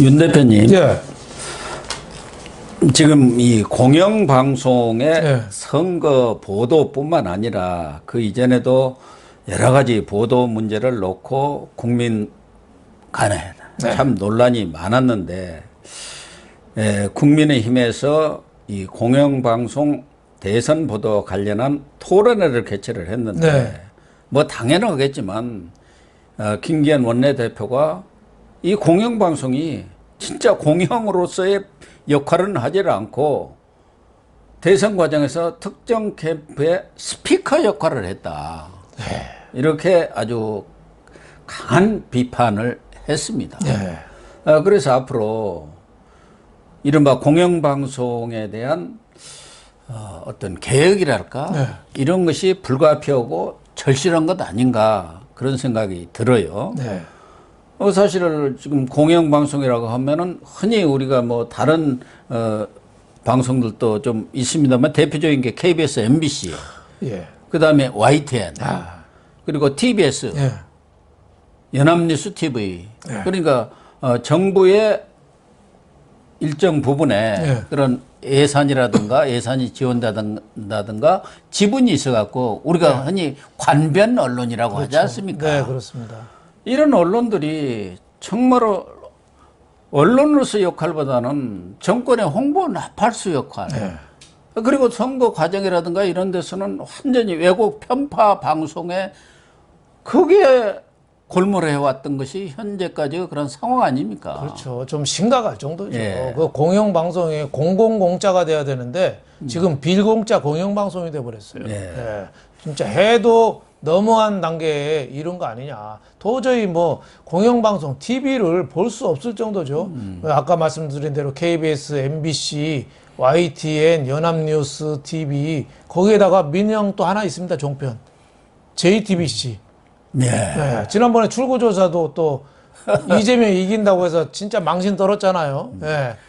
윤 대표님, 예. 지금 이 공영방송의 예. 선거 보도뿐만 아니라 그 이전에도 여러 가지 보도 문제를 놓고 국민 간에 참 논란이 많았는데, 국민의힘에서 이 공영방송 대선 보도 관련한 토론회를 개최를 했는데, 네. 뭐 당연하겠지만 김기현 원내대표가 이 공영방송이 진짜 공영으로서의 역할은 하지를 않고 대선 과정에서 특정 캠프의 스피커 역할을 했다. 이렇게 아주 강한 비판을 했습니다. 그래서 앞으로 이른바 공영방송에 대한 어떤 개혁이랄까 이런 것이 불가피하고 절실한 것 아닌가 그런 생각이 들어요. 사실은 지금 공영방송이라고 하면은 흔히 우리가 뭐 다른 방송들도 좀 있습니다만 대표적인 게 KBS, MBC, 그 다음에 YTN, 그리고 TBS, 연합뉴스 TV. 그러니까 정부의 일정 부분에 그런 예산이 지원된다든가 지분이 있어갖고 우리가 흔히 관변 언론이라고 하지 않습니까? 네, 그렇습니다. 이런 언론들이 정말로 언론으로서 역할보다는 정권의 홍보 나팔수 역할, 그리고 선거 과정이라든가 이런 데서는 완전히 왜곡 편파 방송에 크게 골몰해왔던 것이 현재까지 그런 상황 아닙니까? 그렇죠. 좀 심각할 정도죠. 그 공영방송이 공공공짜가 돼야 되는데 지금 빌공짜 공영방송이 돼버렸어요. 진짜 해도 너무한 단계에 이른 거 아니냐. 도저히 뭐 공영방송 TV를 볼 수 없을 정도죠. 아까 말씀드린 대로 KBS, MBC, YTN, 연합뉴스 TV 거기에다가 민영 또 하나 있습니다. 종편 JTBC. 지난번에 출구조사도 또 이재명이 이긴다고 해서 진짜 망신 떨었잖아요.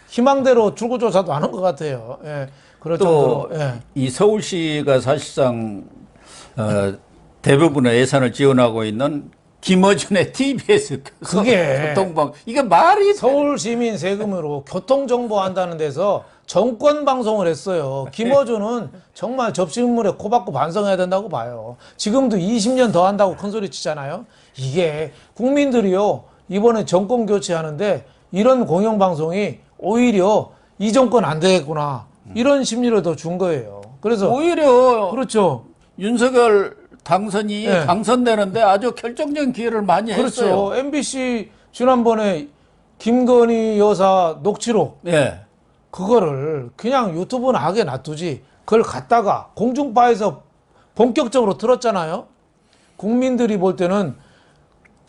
희망대로 출구조사도 안 한 것 같아요. 그럴 또 정도로. 이 서울시가 사실상 대부분의 예산을 지원하고 있는 김어준의 TBS 그게 교통방 이게 말이 서울 시민 세금으로 교통정보 한다는 데서 정권 방송을 했어요. 김어준은 정말 접시물에 코 박고 반성해야 된다고 봐요. 지금도 20년 더 한다고 큰소리 치잖아요. 이게 국민들이요 이번에 정권 교체하는데 이런 공영방송이 오히려 이 정권 안 되겠구나 이런 심리를 더 준 거예요. 그래서 오히려 그렇죠. 윤석열 당선이 당선되는데 아주 결정적인 기회를 많이 했어요. 그렇죠. MBC 지난번에 김건희 여사 녹취록 그거를 그냥 유튜브는 하게 놔두지 그걸 갖다가 공중파에서 본격적으로 틀었잖아요. 국민들이 볼 때는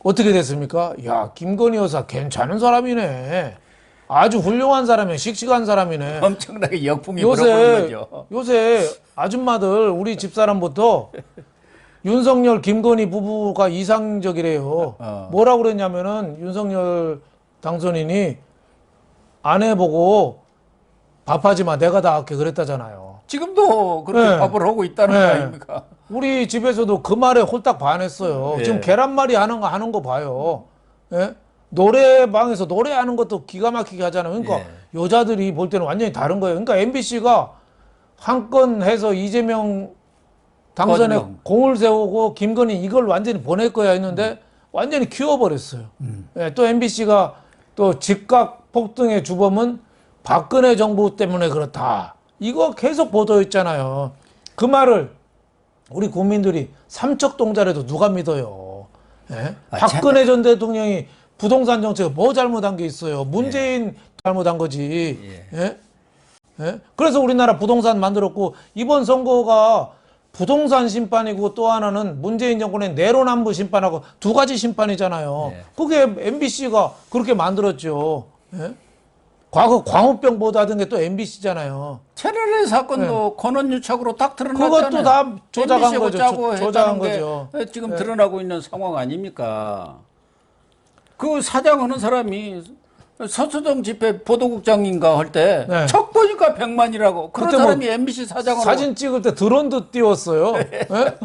어떻게 됐습니까? 야, 김건희 여사 괜찮은 사람이네. 아주 훌륭한 사람이네. 씩씩한 사람이네. 엄청나게 역풍이 불어오는 거죠. 요새 아줌마들 우리 집사람부터 윤석열 김건희 부부가 이상적이래요. 뭐라고 그랬냐면은 윤석열 당선인이 아내 보고 밥하지 마 내가 다 할게 그랬다잖아요. 지금도 그렇게 밥을 하고 있다는 거 아닙니까? 우리 집에서도 그 말에 홀딱 반했어요. 지금 계란말이 하는 거 봐요. 노래방에서 노래하는 것도 기가 막히게 하잖아요. 그러니까 여자들이 볼 때는 완전히 다른 거예요. 그러니까 MBC가 한 건 해서 이재명 당선에 공을 세우고 김건희 이걸 완전히 보낼 거야 했는데 완전히 키워버렸어요. 또 MBC가 또 집값 폭등의 주범은 박근혜 정부 때문에 그렇다. 이거 계속 보도했잖아요. 그 말을 우리 국민들이 삼척동자라도 누가 믿어요. 박근혜 전 대통령이 부동산 정책을 뭐 잘못한 게 있어요. 문재인 잘못한 거지. 그래서 우리나라 부동산 만들었고 이번 선거가 부동산 심판이고 또 하나는 문재인 정권의 내로남불 심판하고 두 가지 심판이잖아요. 그게 MBC가 그렇게 만들었죠. 과거 광우병 보도하던 게 또 MBC잖아요. 채널A 사건도 권한유착으로 딱 드러났잖아요. 그것도 다 조작한 거죠. 짜고 조작한 거죠. 지금 드러나고 있는 상황 아닙니까? 그 사장하는 사람이 서초동 집회 보도국장인가 할 때 첫 보니까 100만이라고 그런 사람이 MBC 사장으로 사진 찍을 때 드론도 띄웠어요.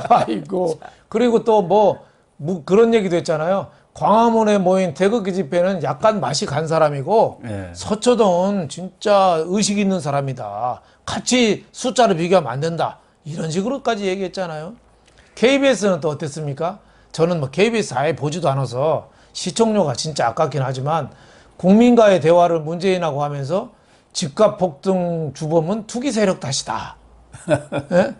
아이고. 그리고 또 뭐 그런 얘기도 했잖아요. 광화문에 모인 태극기 집회는 약간 맛이 간 사람이고 예. 서초동은 진짜 의식 있는 사람이다. 같이 숫자를 비교하면 안 된다. 이런 식으로까지 얘기했잖아요. KBS는 또 어땠습니까? 저는 뭐 KBS 아예 보지도 않아서 시청료가 진짜 아깝긴 하지만 국민과의 대화를 문재인하고 하면서 집값 폭등 주범은 투기 세력 탓이다. 예?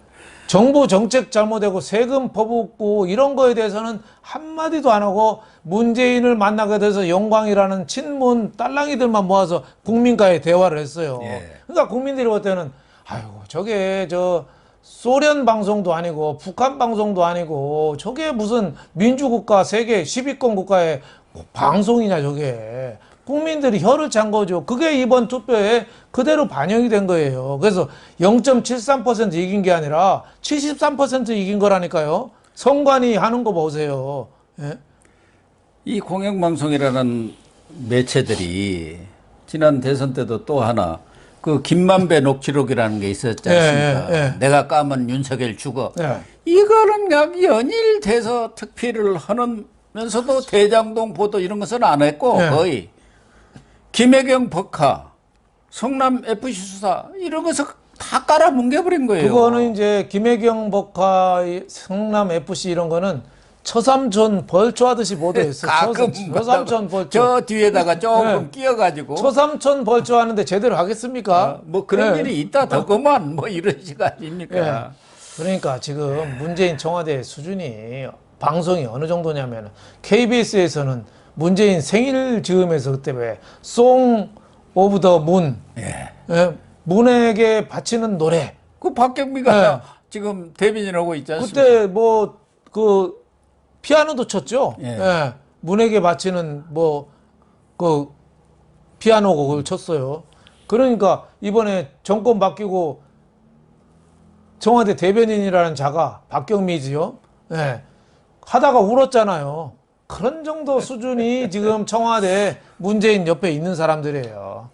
정부 정책 잘못되고 세금 퍼붓고 이런 거에 대해서는 한마디도 안 하고 문재인을 만나게 돼서 영광이라는 친문 딸랑이들만 모아서 국민과의 대화를 했어요. 예. 그러니까 국민들이 볼 때는 아이고 저게 저 소련 방송도 아니고 북한 방송도 아니고 저게 무슨 민주국가 세계 10위권 국가의 방송이냐 저게. 국민들이 혀를 찬 거죠. 그게 이번 투표에 그대로 반영이 된 거예요. 그래서 0.73% 이긴 게 아니라 73% 이긴 거라니까요. 선관위 하는 거 보세요. 예? 이 공영방송이라는 매체들이 지난 대선 때도 또 하나 그 김만배 녹취록이라는 게 있었지 않습니까? 내가 까면 윤석열 죽어. 이거는 그냥 연일돼서 특필을 하면서도 대장동 보도 이런 것은 안 했고 거의 김혜경 법카, 성남 FC 수사 이런 것을 다 깔아 뭉개버린 거예요. 그거는 이제 김혜경 법카, 성남 FC 이런 거는 처삼촌 벌초하듯이 보도했어요. 가끔 처삼촌 벌초. 저 뒤에다가 조금 끼어가지고 처삼촌 벌초하는데 제대로 하겠습니까? 뭐 그런 일이 있다 더구만 뭐 이런 식 아닙니까? 그러니까 지금 문재인 청와대 수준이 방송이 어느 정도냐면 KBS에서는 문재인 생일 즈음에서 그때 왜 송 오브 더 문, 문에게 바치는 노래. 그 박경미가 지금 대변인하고 있지 않습니까? 그때 뭐 그 피아노도 쳤죠. 문에게 바치는 뭐 그 피아노 곡을 쳤어요. 그러니까 이번에 정권 바뀌고 청와대 대변인이라는 자가 박경미지요. 하다가 울었잖아요. 그런 정도 수준이 지금 청와대 문재인 옆에 있는 사람들이에요.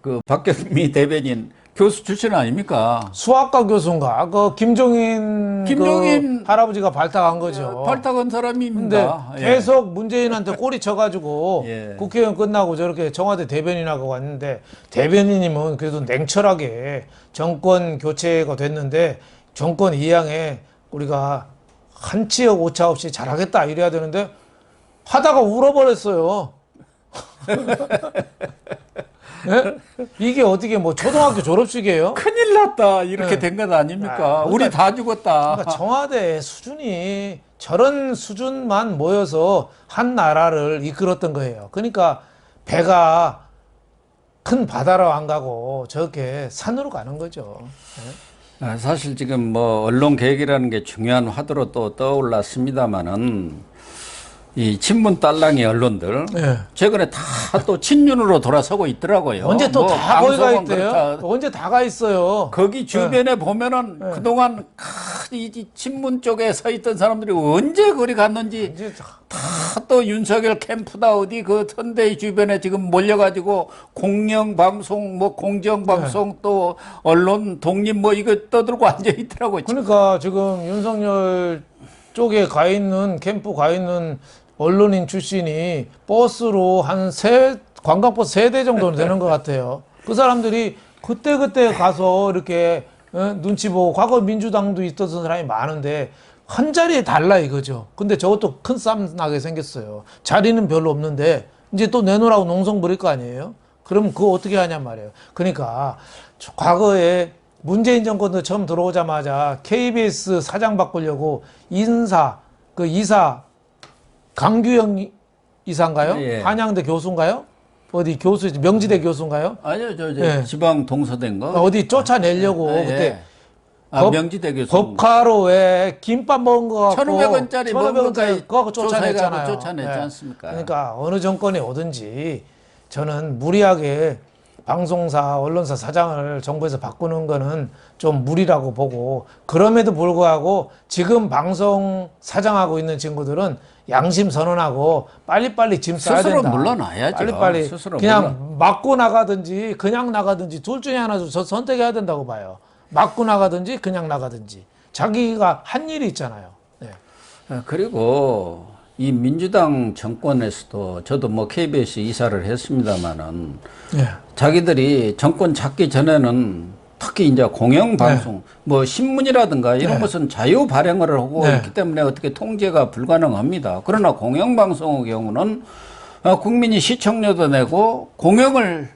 그 박경미 대변인 교수 출신 아닙니까? 수학과 교수인가? 그 김종인 그 할아버지가 발탁한 거죠. 발탁한 사람입니다. 근데 계속 문재인한테 꼬리 쳐가지고 국회의원 끝나고 저렇게 청와대 대변인하고 왔는데 대변인이면 그래도 냉철하게 정권 교체가 됐는데 정권 이양에 우리가 한치의 오차 없이 잘하겠다 이래야 되는데 하다가 울어버렸어요. 이게 어떻게 뭐 초등학교 졸업식이에요? 큰일 났다 이렇게 된 것 아닙니까? 그러니까, 우리 다 죽었다. 그러니까 청와대 수준이 저런 수준만 모여서 한 나라를 이끌었던 거예요. 그러니까 배가 큰 바다로 안 가고 저렇게 산으로 가는 거죠. 사실 지금 뭐 언론 개혁이라는 게 중요한 화두로 또 떠올랐습니다만은 이 친문 딸랑이 언론들 최근에 다 또 친윤으로 돌아서고 있더라고요. 언제 또 다 뭐 거기가 있대요? 언제 다 가 있어요? 거기 주변에 보면은 그동안 이 친문 쪽에 서 있던 사람들이 언제 거기 갔는지 다 또 윤석열 캠프다 어디 그 선대위 주변에 지금 몰려가지고 공영방송 뭐 공정방송 또 언론 독립 뭐 이거 떠들고 앉아 있더라고요. 그러니까 지금 윤석열 쪽에 가 있는 캠프 가 있는 언론인 출신이 버스로 한 관광버스 3대 정도는 되는 것 같아요. 그 사람들이 그때그때 가서 이렇게 눈치 보고 과거 민주당도 있었던 사람이 많은데 한 자리에 달라 이거죠. 근데 저것도 큰 싸움 나게 생겼어요. 자리는 별로 없는데 이제 또 내놓으라고 농성 부릴 거 아니에요? 그럼 그거 어떻게 하냔 말이에요. 그러니까 과거에 문재인 정권도 처음 들어오자마자 KBS 사장 바꾸려고 이사 강규영 이사인가요? 한양대 교수인가요? 어디 교수, 명지대 교수인가요? 아니요, 지방 동서대인가? 어디 쫓아내려고 그때. 명지대 교수. 법카로 왜 김밥 먹은 거 갖고 1,500원짜리 먹은 그거 쫓아냈잖아요. 쫓아냈지 않습니까? 그러니까 어느 정권이 오든지 저는 무리하게 방송사, 언론사 사장을 정부에서 바꾸는 거는 좀 무리라고 보고 그럼에도 불구하고 지금 방송 사장하고 있는 친구들은 양심 선언하고 빨리빨리 짐 싸야 된다. 스스로 물러나야죠. 빨리빨리 그냥 맞고 나가든지 그냥 나가든지 둘 중에 하나 선택해야 된다고 봐요. 맞고 나가든지 그냥 나가든지 자기가 한 일이 있잖아요. 그리고 이 민주당 정권에서도 저도 뭐 KBS 이사를 했습니다마는 예. 자기들이 정권 잡기 전에는 특히 이제 공영방송, 뭐 신문이라든가 이런 것은 자유 발행을 하고 있기 때문에 어떻게 통제가 불가능합니다. 그러나 공영방송의 경우는 국민이 시청료도 내고 공영을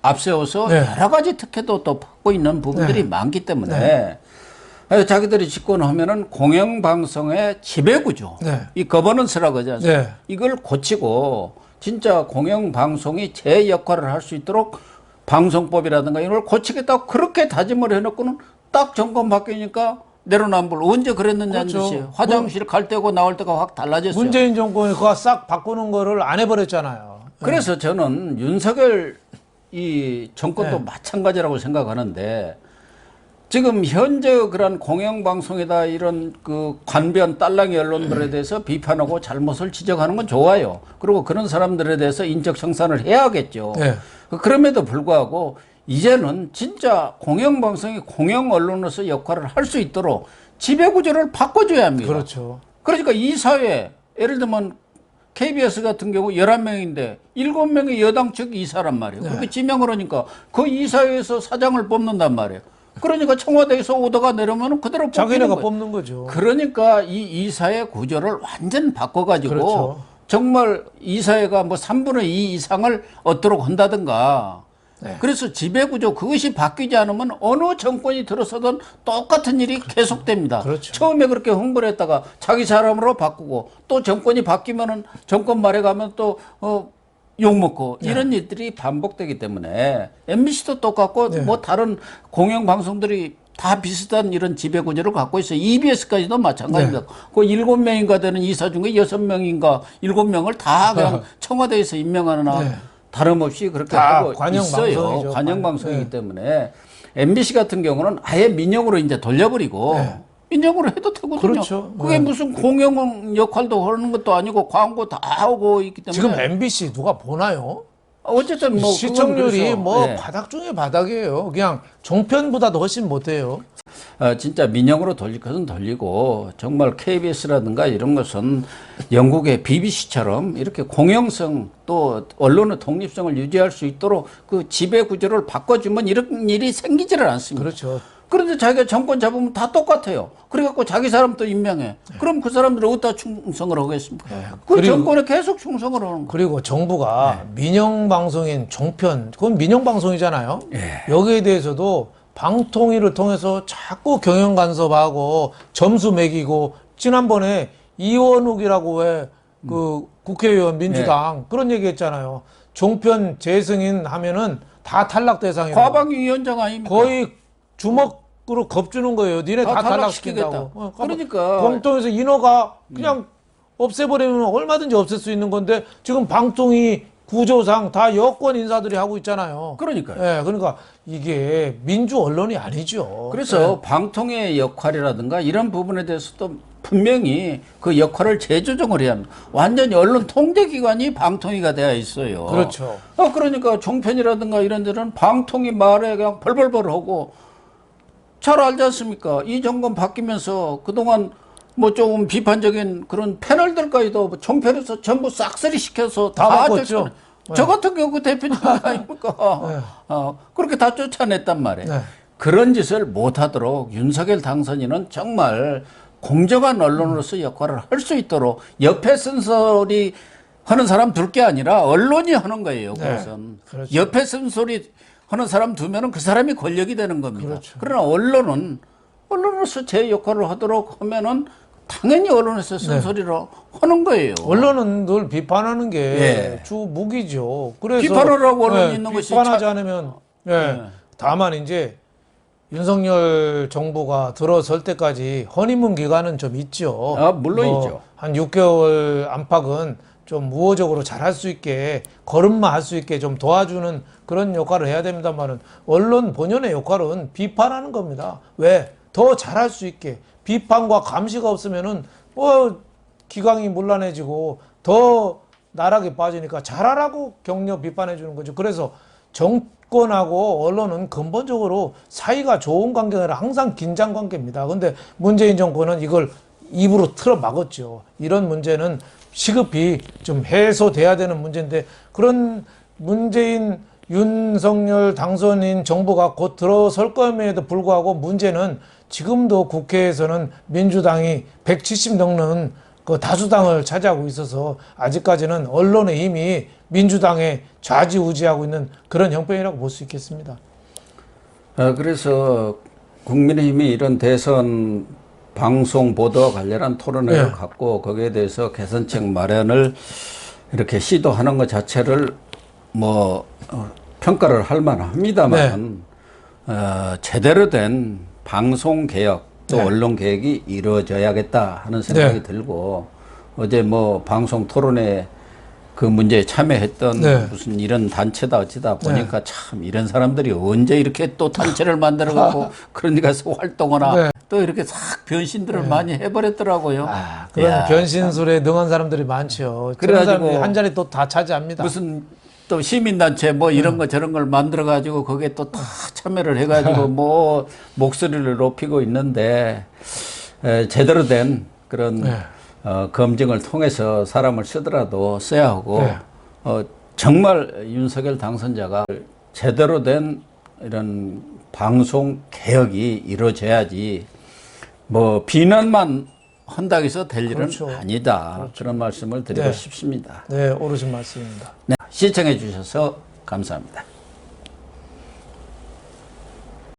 앞세워서 여러 가지 특혜도 또 받고 있는 부분들이 많기 때문에 자기들이 집권하면은 공영방송의 지배구조, 이 거버넌스라고 하지 않습니까? 이걸 고치고 진짜 공영방송이 제 역할을 할 수 있도록 방송법이라든가 이걸 고치겠다고 그렇게 다짐을 해놓고는 딱 정권 바뀌니까 내로남불. 언제 그랬느냐는 듯이 화장실 갈 때고 나올 때가 확 달라졌어요. 문재인 정권이 그거 싹 바꾸는 거를 안 해버렸잖아요. 그래서 저는 윤석열 이 정권도 마찬가지라고 생각하는데 지금 현재 그런 공영방송이다 이런 그 관변 딸랑이 언론들에 대해서 비판하고 잘못을 지적하는 건 좋아요. 그리고 그런 사람들에 대해서 인적 청산을 해야겠죠. 그럼에도 불구하고 이제는 진짜 공영방송이 공영언론으로서 역할을 할 수 있도록 지배구조를 바꿔줘야 합니다. 그렇죠. 그러니까 이 사회 예를 들면 KBS 같은 경우 11명인데 7명의 여당 측 이사란 말이에요. 그렇게 지명을 하니까 그 이사회에서 사장을 뽑는단 말이에요. 그러니까 청와대에서 오더가 내려오면 그대로 자기네가 뽑는 거죠. 그러니까 이 이사회 구조를 완전 바꿔가지고 정말 이사회가 뭐 3분의 2 이상을 얻도록 한다든가 그래서 지배구조 그것이 바뀌지 않으면 어느 정권이 들어서든 똑같은 일이 계속됩니다. 처음에 그렇게 홍보를 했다가 자기 사람으로 바꾸고 또 정권이 바뀌면은 정권 말에 가면 또 욕먹고 이런 일들이 반복되기 때문에 MBC도 똑같고 뭐 다른 공영방송들이 다 비슷한 이런 지배구조를 갖고 있어요. EBS까지도 마찬가지입니다. 그 7명인가 되는 이사 중에 6명인가 7명을 다 그냥 청와대에서 임명하나 다름없이 그렇게 하고 있어요. 관영방송이기 때문에 MBC 같은 경우는 아예 민영으로 이제 돌려버리고 민영으로 해도 되거든요. 그게 무슨 공영 역할도 하는 것도 아니고 광고 다 하고 있기 때문에 지금 MBC 누가 보나요? 어쨌든 뭐 시청률이 뭐 바닥 중에 바닥이에요. 그냥 종편보다도 훨씬 못해요. 진짜 민영으로 돌릴 것은 돌리고 정말 KBS라든가 이런 것은 영국의 BBC처럼 이렇게 공영성 또 언론의 독립성을 유지할 수 있도록 그 지배 구조를 바꿔주면 이런 일이 생기지를 않습니다. 그런데 자기가 정권 잡으면 다 똑같아요. 그래갖고 자기 사람 또 임명해. 그럼 그 사람들은 어디다 충성을 하겠습니까? 그 정권에 계속 충성을 하는 거예요. 그리고 정부가 민영방송인 종편, 그건 민영방송이잖아요. 여기에 대해서도 방통위를 통해서 자꾸 경영 간섭하고 점수 매기고 지난번에 이원욱이라고 왜 그 국회의원 민주당 그런 얘기 했잖아요. 종편 재승인 하면은 다 탈락 대상이라고. 과방위원장 아닙니까? 거의 주먹으로 겁주는 거예요. 니네 다 탈락시킨다고. 그러니까 공통에서 인허가 그냥 없애버리면 얼마든지 없앨 수 있는 건데 지금 방통위 구조상 다 여권 인사들이 하고 있잖아요. 그러니까요. 그러니까 이게 민주 언론이 아니죠. 그래서 방통의 역할이라든가 이런 부분에 대해서도 분명히 그 역할을 재조정을 해야 합니다. 완전히 언론 통제기관이 방통위가 되어 있어요. 그러니까 종편이라든가 이런 데는 방통위 말에 그냥 벌벌벌 하고 잘 알지 않습니까? 이 정권 바뀌면서 그동안 뭐 조금 비판적인 그런 패널들까지도 종편에서 전부 싹쓸이 시켜서 다 바꿨죠. 저 같은 경우 그 대표님 아닙니까? 그렇게 다 쫓아냈단 말이에요. 그런 짓을 못하도록 윤석열 당선인은 정말 공정한 언론으로서 역할을 할 수 있도록 옆에 쓴소리 하는 사람 둘 게 아니라 언론이 하는 거예요. 그것은 옆에 쓴소리 하는 사람 두면은 그 사람이 권력이 되는 겁니다. 그러나 언론은 언론으로서 제 역할을 하도록 하면은 당연히 언론에서 쓴소리로 하는 거예요. 언론은 늘 비판하는 게 주 무기죠. 그래서 비판하라고 언론이 있는 것이 비판하지 않으면 다만 이제 윤석열 정부가 들어설 때까지 허니문 기간은 좀 있죠. 물론이죠. 한 6개월 안팎은 좀 우호적으로 잘할 수 있게 걸음마 할 수 있게 좀 도와주는 그런 역할을 해야 됩니다만은 언론 본연의 역할은 비판하는 겁니다. 왜? 더 잘할 수 있게 비판과 감시가 없으면은 기강이 문란해지고 더 나락에 빠지니까 잘하라고 격려 비판해 주는 거죠. 그래서 정권하고 언론은 근본적으로 사이가 좋은 관계가 아니라 항상 긴장 관계입니다. 근데 문재인 정권은 이걸 입으로 틀어 막았죠. 이런 문제는 시급히 좀 해소돼야 되는 문제인데 그런 문재인 윤석열 당선인 정부가 곧 들어설 것임에도 불구하고 문제는 지금도 국회에서는 민주당이 170 넘는 그 다수당을 차지하고 있어서 아직까지는 언론의 힘이 민주당에 좌지우지하고 있는 그런 형편이라고 볼 수 있겠습니다. 그래서 국민의힘이 이런 대선 방송 보도와 관련한 토론회를 네. 갖고 거기에 대해서 개선책 마련을 이렇게 시도하는 것 자체를 뭐 평가를 할 만합니다만 제대로 된 방송 개혁 또 네. 언론 개혁이 이루어져야겠다 하는 생각이 네. 들고 어제 뭐 방송 토론회 그 문제에 참여했던 네. 무슨 이런 단체다 어찌다 보니까 참 이런 사람들이 언제 이렇게 또 단체를 만들어 갖고 그런 데 가서 활동하나 네. 또 이렇게 싹 변신들을 많이 해버렸더라고요. 그런 야, 변신술에 능한 사람들이 많죠. 그래가지고 한 자리 또 다 차지합니다. 무슨 또 시민단체 뭐 이런 거 저런 걸 만들어 가지고 거기에 또 다 참여를 해가지고 뭐 목소리를 높이고 있는데 제대로 된 그런 검증을 통해서 사람을 쓰더라도 써야 하고 정말 윤석열 당선자가 제대로 된 이런 방송 개혁이 이루어져야지 뭐 비난만 한다고 해서 될 일은 그렇죠. 아니다. 그런 말씀을 드리고 네. 싶습니다. 네, 옳으신 말씀입니다. 네, 시청해 주셔서 감사합니다.